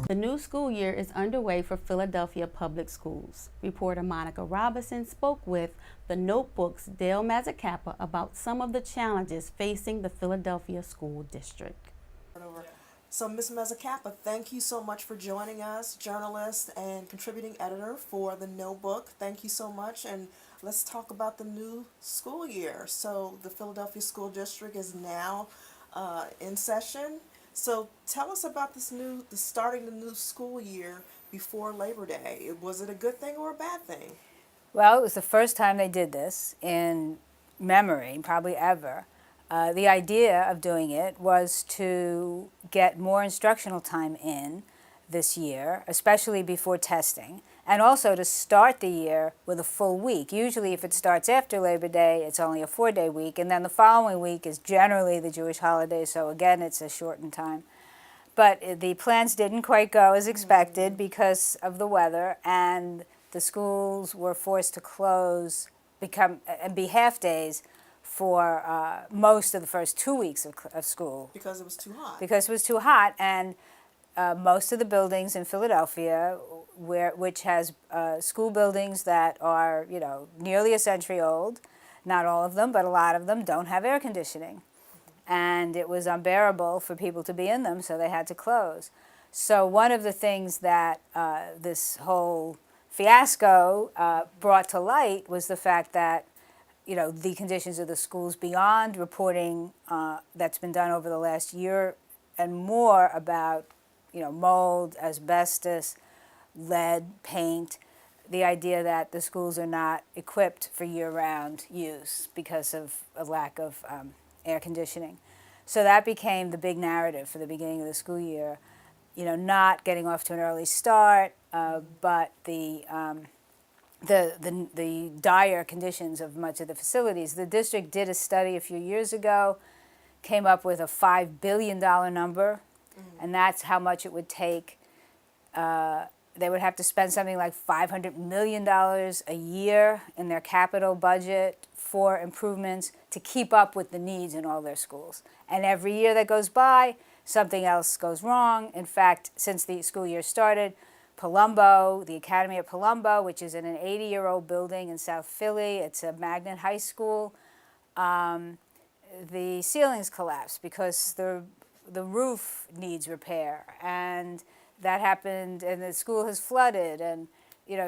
The new school year is underway for Philadelphia Public Schools. Reporter Monica Robinson spoke with The Notebook's Dale Mezzacappa about some of the challenges facing the Philadelphia School District. So, Ms. Mezzacappa, thank you so much for joining us, journalist and contributing editor for The Notebook. Thank you so much, and let's talk about the new school year. So, the Philadelphia School District is now in session. So, tell us about the starting the new school year before Labor Day. Was it a good thing or a bad thing? Well, it was the first time they did this in memory, probably ever. The idea of doing it was to get more instructional time in this year, especially before testing, and also to start the year with a full week. Usually if it starts after Labor Day, it's only a 4-day week, and then the following week is generally the Jewish holiday, so again, it's a shortened time. But the plans didn't quite go as expected because of the weather, and the schools were forced to close, and be half days for most of the first 2 weeks of school. Because it was too hot. Because it was too hot, and most of the buildings in Philadelphia, which has school buildings that are, nearly a century old, not all of them, but a lot of them don't have air conditioning. And it was unbearable for people to be in them, so they had to close. So one of the things that this whole fiasco brought to light was the fact that the conditions of the schools beyond reporting that's been done over the last year and more about, mold, asbestos, lead, paint, the idea that the schools are not equipped for year-round use because of a lack of air conditioning. So that became the big narrative for the beginning of the school year, not getting off to an early start, but the dire conditions of much of the facilities. The district did a study a few years ago, came up with a $5 billion number, and that's how much it would take. They would have to spend something like $500 million a year in their capital budget for improvements to keep up with the needs in all their schools. And every year that goes by, something else goes wrong. In fact, since the school year started, Palumbo, the Academy at Palumbo, which is in an 80-year-old building in South Philly, it's a magnet high school, the ceilings collapsed because the roof needs repair, and that happened, and the school has flooded, and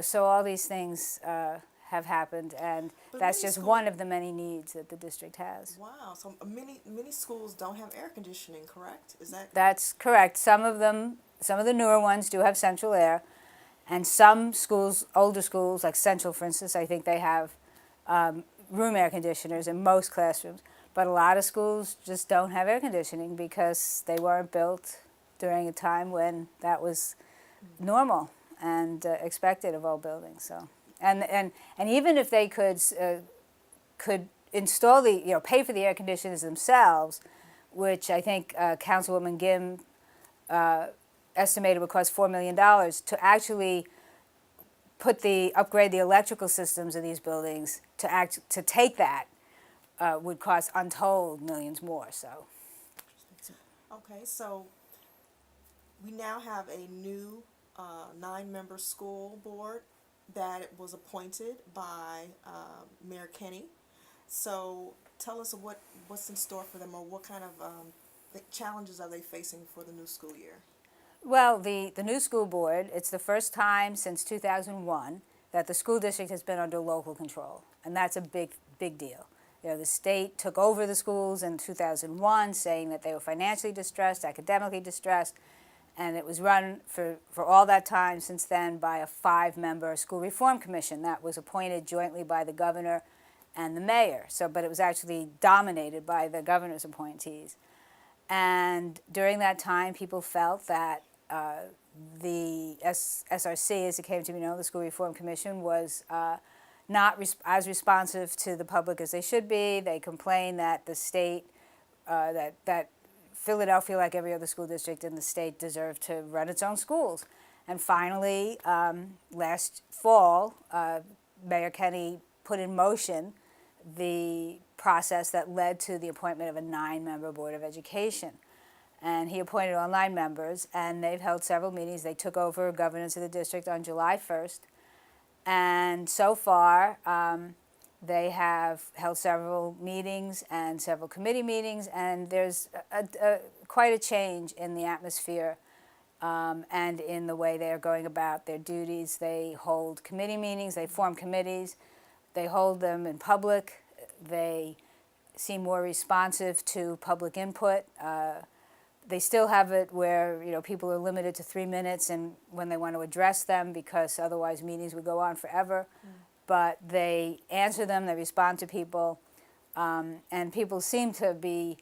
so all these things have happened, and that's just one of the many needs that the district has. Wow, so many schools don't have air conditioning, correct? Is that? That's correct. Some of the newer ones do have central air, and some schools, older schools like Central, for instance, I think they have room air conditioners in most classrooms. But a lot of schools just don't have air conditioning because they weren't built during a time when that was normal and expected of all buildings. So, and even if they could install pay for the air conditioners themselves, which I think Councilwoman Gim estimated would cost $4 million to actually upgrade the electrical systems of these buildings to take that. Would cost untold millions more. So, okay, so we now have a new 9-member school board that was appointed by Mayor Kenny. So tell us what's in store for them, or what kind of challenges are they facing for the new school year? Well, the new school board, it's the first time since 2001 that the school district has been under local control, and that's a big deal. The state took over the schools in 2001, saying that they were financially distressed, academically distressed, and it was run for all that time since then by a 5-member school reform commission that was appointed jointly by the governor and the mayor. But it was actually dominated by the governor's appointees. And during that time, people felt that the SRC, as it came to be known, the School Reform Commission, was not as responsive to the public as they should be. They complained that the state, that Philadelphia, like every other school district in the state, deserved to run its own schools. And finally, last fall, Mayor Kenny put in motion the process that led to the appointment of a 9-member Board of Education. And he appointed all 9 members, and they've held several meetings. They took over governance of the district on July 1st. And so far, they have held several meetings and several committee meetings, and there's quite a change in the atmosphere and in the way they are going about their duties. They hold committee meetings, they form committees, they hold them in public, they seem more responsive to public input. They still have it where people are limited to 3 minutes and when they want to address them, because otherwise meetings would go on forever. But they answer them, they respond to people, and people seem to be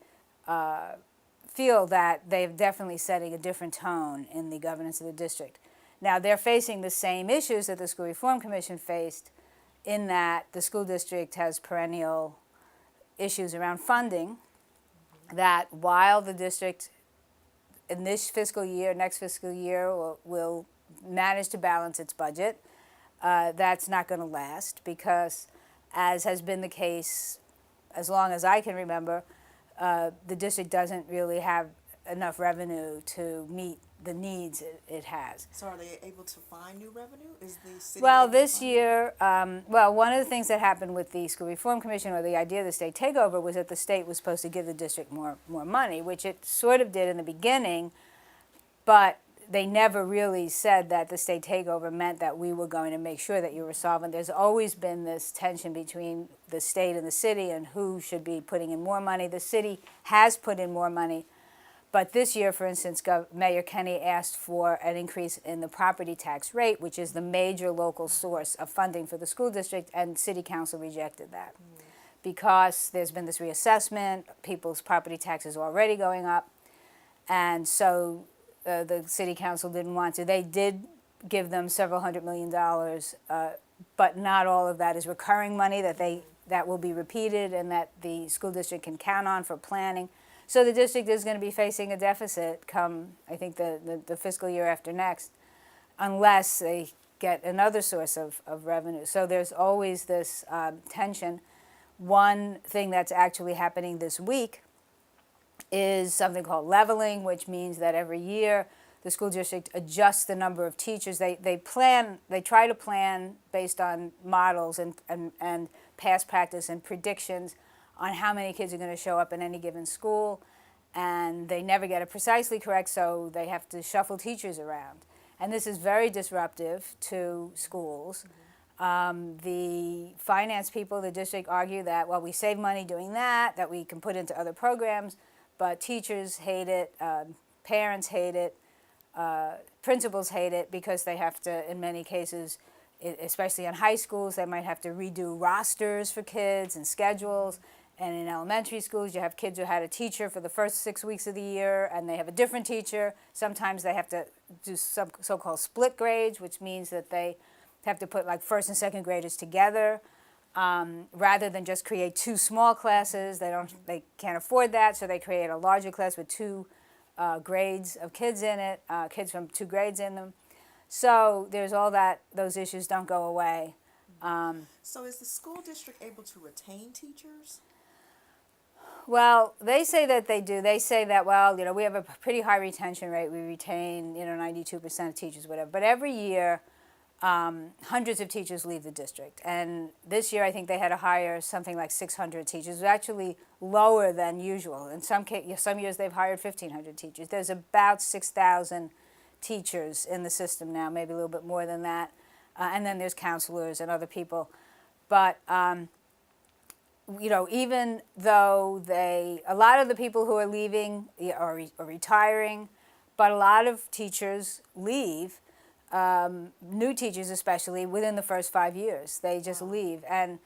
feel that they're definitely setting a different tone in the governance of the district. Now, they're facing the same issues that the School Reform Commission faced, in that the school district has perennial issues around funding, that while the district in this fiscal year, next fiscal year, will manage to balance its budget, that's not going to last, because, as has been the case as long as I can remember, the district doesn't really have enough revenue to meet the needs it has. So are they able to find new revenue? Is the city Well, able to this find year, one of the things that happened with the School Reform Commission, or the idea of the state takeover, was that the state was supposed to give the district more money, which it sort of did in the beginning, but they never really said that the state takeover meant that we were going to make sure that you were solvent. There's always been this tension between the state and the city and who should be putting in more money. The city has put in more money, but this year, for instance, Mayor Kenny asked for an increase in the property tax rate, which is the major local source of funding for the school district, and City Council rejected that. Because there's been this reassessment, people's property taxes are already going up, and so the City Council didn't want to. They did give them several $100 million, but not all of that is recurring money that will be repeated and that the school district can count on for planning. So the district is going to be facing a deficit come, I think, the fiscal year after next, unless they get another source of revenue. So there's always this tension. One thing that's actually happening this week is something called leveling, which means that every year the school district adjusts the number of teachers. They try to plan based on models and past practice and predictions on how many kids are going to show up in any given school, and they never get it precisely correct, so they have to shuffle teachers around. And this is very disruptive to schools. The finance people, the district, argue that, well, we save money doing that we can put into other programs, but teachers hate it, parents hate it, principals hate it, because they have to, in many cases, especially in high schools, they might have to redo rosters for kids and schedules. And in elementary schools, you have kids who had a teacher for the first 6 weeks of the year, and they have a different teacher. Sometimes they have to do some so-called split grades, which means that they have to put like first and second graders together, rather than just create 2 small classes. They can't afford that, so they create a larger class with 2 grades of kids in it, kids from 2 grades in them. So there's all that. Those issues don't go away. So is the school district able to retain teachers? Well, they say that they do. They say that, well, we have a pretty high retention rate. We retain, 92% of teachers, whatever. But every year, hundreds of teachers leave the district. And this year, I think they had to hire something like 600 teachers. It was actually lower than usual. In some years, they've hired 1,500 teachers. There's about 6,000 teachers in the system now, maybe a little bit more than that. And then there's counselors and other people. But even though a lot of the people who are leaving are retiring, but a lot of teachers leave, new teachers especially, within the first 5 years. They just leave. And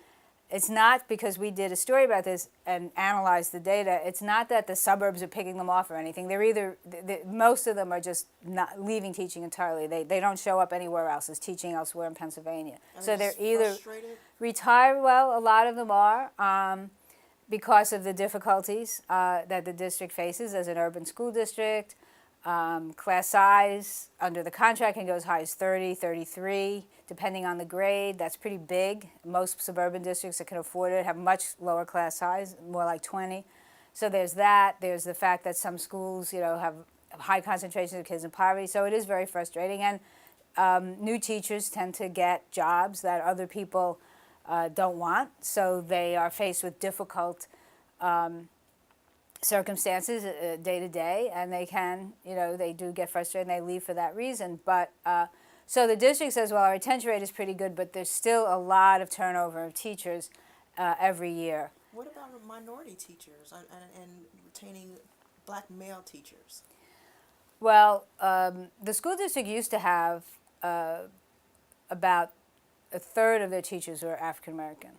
it's not because we did a story about this and analyzed the data. It's not that the suburbs are picking them off or anything. They're most of them are just not leaving teaching entirely. They don't show up anywhere else as teaching elsewhere in Pennsylvania. So they're either retired. Well, a lot of them are, because of the difficulties that the district faces as an urban school district. Class size under the contract can go as high as 30, 33, depending on the grade. That's pretty big. Most suburban districts that can afford it have much lower class size, more like 20. So there's that. There's the fact that some schools, have high concentrations of kids in poverty. So it is very frustrating. And new teachers tend to get jobs that other people don't want. So they are faced with difficult circumstances day to day, and they can, they do get frustrated and they leave for that reason. But so the district says, well, our retention rate is pretty good, but there's still a lot of turnover of teachers every year. What about minority teachers and retaining black male teachers? Well, the school district used to have about a third of their teachers were African American.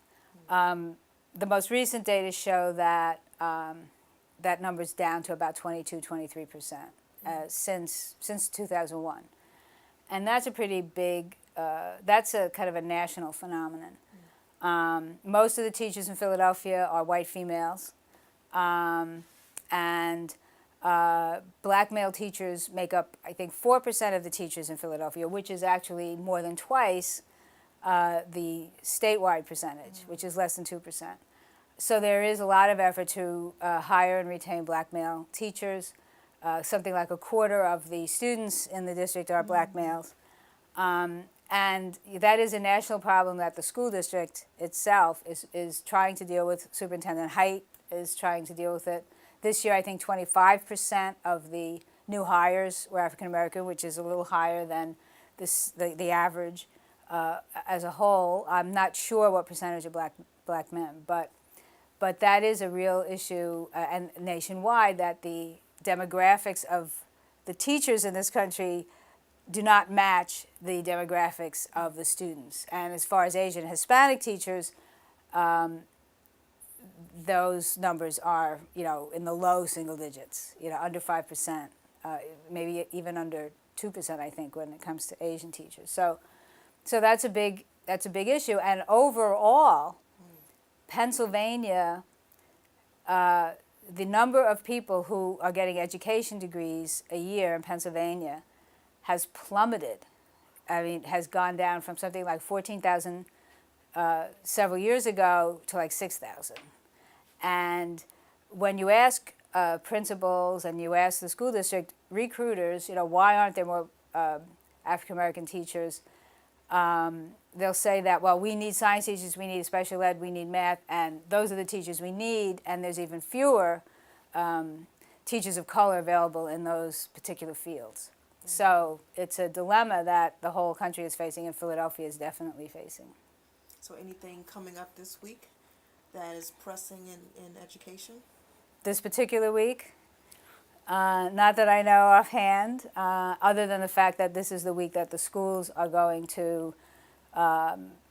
The most recent data show that that number's down to about 22-23% since 2001. And that's a pretty big, that's a kind of a national phenomenon. Most of the teachers in Philadelphia are white females. And black male teachers make up, I think, 4% of the teachers in Philadelphia, which is actually more than twice the statewide percentage, which is less than 2%. So there is a lot of effort to hire and retain black male teachers. Something like a quarter of the students in the district are black males. And that is a national problem that the school district itself is trying to deal with. Superintendent Height is trying to deal with it. This year, I think 25% of the new hires were African American, which is a little higher than the average as a whole. I'm not sure what percentage of black men, but that is a real issue and nationwide, that the demographics of the teachers in this country do not match the demographics of the students. And as far as Asian and Hispanic teachers, those numbers are, in the low single digits, under 5%, maybe even under 2%, I think, when it comes to Asian teachers. So that's a big issue. And overall, Pennsylvania, the number of people who are getting education degrees a year in Pennsylvania has plummeted. I mean, has gone down from something like 14,000 several years ago to like 6,000. And when you ask principals and you ask the school district recruiters, why aren't there more African American teachers? They'll say that, well, we need science teachers, we need special ed, we need math, and those are the teachers we need, and there's even fewer teachers of color available in those particular fields. So it's a dilemma that the whole country is facing, and Philadelphia is definitely facing. So anything coming up this week that is pressing in education? This particular week? Not that I know offhand, other than the fact that this is the week that the schools are going to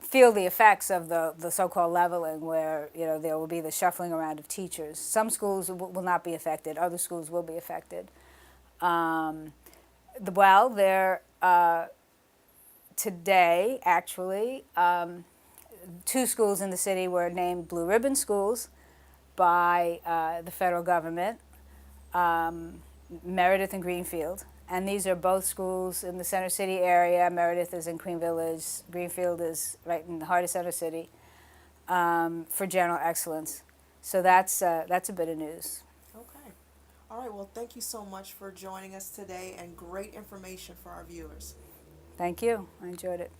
feel the effects of the so-called leveling, where there will be the shuffling around of teachers. Some schools will not be affected, other schools will be affected. Well, today, actually, 2 schools in the city were named Blue Ribbon schools by the federal government, Meredith and Greenfield. And these are both schools in the Center City area. Meredith is in Queen Village. Greenfield is right in the heart of Center City, for general excellence. So that's a bit of news. Okay. All right. Well, thank you so much for joining us today, and great information for our viewers. Thank you. I enjoyed it.